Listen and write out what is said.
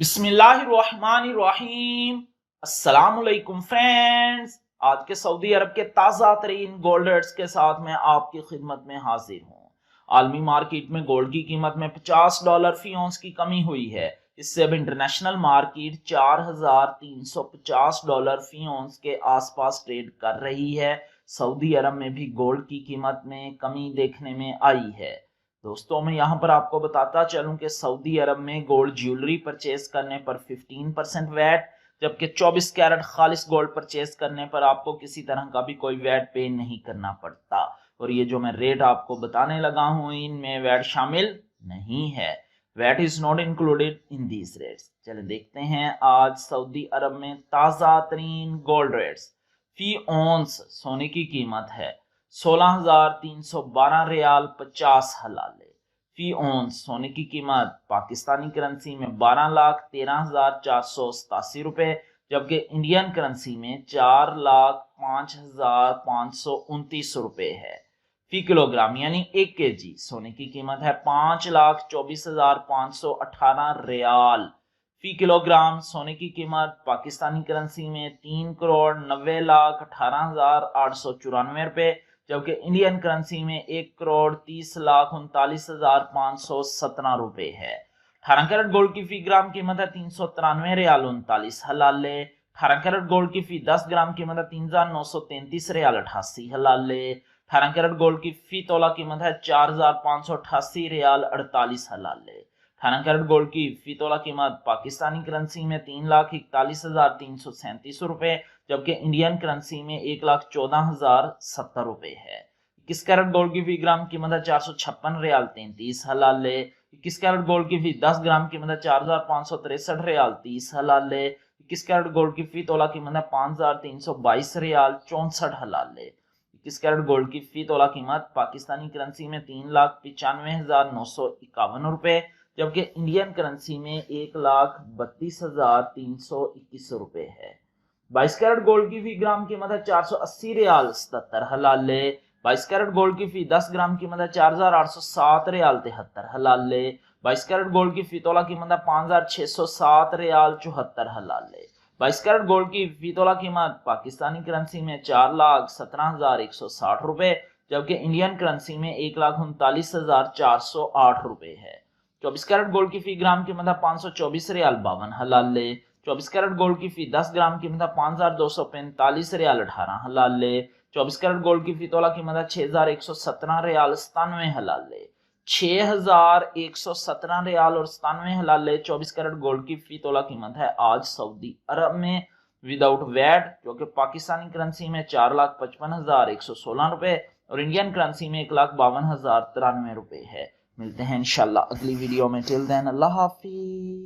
बिस्मिल्लाहिर्रहमानिर्रहीम। अस्सलामुअलैकुम फ्रेंड्स, आज के सऊदी अरब के ताज़ा तरीन गोल्ड रेट्स के साथ मैं आपकी खिदमत में हाजिर हूँ। आलमी मार्केट में गोल्ड की कीमत में $50 फी औंस की कमी हुई है। इससे अब इंटरनेशनल मार्केट $4,350 फी औंस के आसपास ट्रेड कर रही है। सऊदी अरब में भी गोल्ड की कीमत में कमी देखने में आई है। दोस्तों, मैं यहाँ पर आपको बताता चलूं कि सऊदी अरब में गोल्ड ज्वेलरी परचेज करने पर 15% वैट, जबकि 24 कैरेट खालिस गोल्ड परचेज करने पर आपको किसी तरह का भी कोई वैट पे नहीं करना पड़ता। और ये जो मैं रेट आपको बताने लगा हूँ, इनमें वैट शामिल नहीं है। VAT is not included in these rates. चले देखते हैं आज सऊदी अरब में ताज़ा तरीन गोल्ड रेट्स। फी औंस सोने की कीमत है 16,312 रियाल 50 हलाले। फी औंस सोने की कीमत पाकिस्तानी करेंसी में 12,13,487 रुपए, जबकि इंडियन करेंसी में 4,05,529 रुपए है। फी किलोग्राम यानी 1 kg सोने की कीमत है 5,24,518 रियाल। फी किलोग्राम सोने की कीमत पाकिस्तानी करेंसी में 3,90,18,894 रुपए, जबकि इंडियन करेंसी में 1,30,39,517 रुपए है। 18 कैरेट गोल्ड की फी ग्राम कीमत है 393 रियाल 39 हलाले। 18 कैरेट गोल्ड की फी 10 ग्राम कीमत है 3,933 रियाल 88 हलाले। 18 कैरेट गोल्ड की फी तोला कीमत है 4,588 रियाल 48 हलाले। 18 कैरेट गोल्ड की फी तोला कीमत पाकिस्तानी करेंसी में 3,41,337 रुपए, जबकि इंडियन करेंसी में 1,14,070 रुपए है। 21 कैरेट गोल्ड की फी ग्राम कीमत है 456 रियाल 33 हलाले। 21 कैरेट गोल्ड की फी 10 ग्राम कीमत है 4,563 रियाल 30 हलाले। 21 कैरेट गोल्ड की फी तोला कीमत है 5,322 रियाल 64 हलाले। 21 कैरेट गोल्ड की फी तोला कीमत पाकिस्तानी करेंसी में 3,95,951 रुपए, जबकि इंडियन करेंसी में 1,32,321 रुपए है। 22 कैरेट गोल्ड की फी ग्राम कीमत है 480 रियाल 77 हलाले। 22 कैरेट गोल्ड की फी 10 ग्राम कीमत है 4,807 रियाल 73 हलाले। 22 कैरेट गोल्ड की फी तोला कीमत है 5,607 रियाल 74 हलाले। 22 कैरेट गोल्ड की फी तोला कीमत पाकिस्तानी करेंसी में 4,17,160 रुपए, जबकि इंडियन करेंसी में 1,39,408 रुपए है। 24 कैरेट गोल्ड की फी ग्राम कीमत है 524 रियाल 52 हलाले। 24 कैरेट गोल्ड की फी 10 ग्राम कीमत है 5,245 रियाल 18 हलाले। 24 कैरेट गोल्ड की फी तोला कीमत है 6,117 रियाल 97 हलाले। 6,117 रियाल और 97 हलाले 24 कैरेट गोल्ड की फी तोला कीमत है आज सऊदी अरब में विदाउट वैट, जो कि पाकिस्तानी करेंसी में 4,55,116 रुपए और इंडियन करेंसी में 1,52,093 रुपए है। मिलते हैं इंशाल्लाह अगली वीडियो में। टिल देन अल्लाह हाफिज।